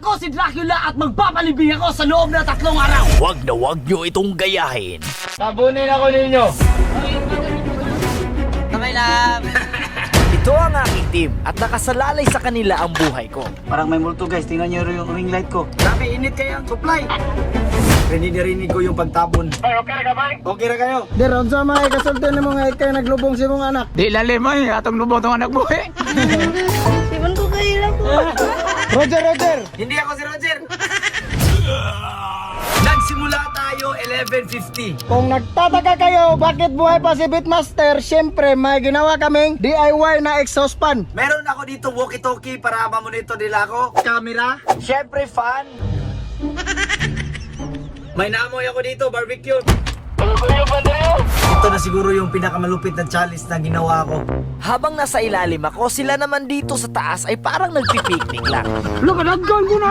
Ako si Dracula at magpapalibing ako sa loob ng 3 araw. Wag na wag nyo itong gayahin. Tabunin ako ninyo. Okay lang. Ito ang aking team at nakasalalay sa kanila ang buhay ko. Parang may multo guys, tingnan nyo yung ring light ko. Grabe, init kaya ang supply. Rinig ko yung pagtabon. Okay na kayo? Di ron sa mga ikasulti ni mga ikay naglubong si mong anak. Di lalim mo atong lubong tong anak mo eh. Siman ko kayo ko. Roger. Hindi ako si Roger. Nagsimula tayo 11:50. Kung nagtataka kayo bakit buhay pa si Beatmaster, syempre may ginawa kaming DIY na exhaust fan. Meron ako dito walkie-talkie para mamonitor nila ako. Camera. Syempre fan. May naamoy ako dito, barbecue. Ito na siguro yung pinakamalupit na challenge na ginawa ko. Habang nasa ilalim ako, sila naman dito sa taas ay parang nagpipiknik lang. Look, naggan ko na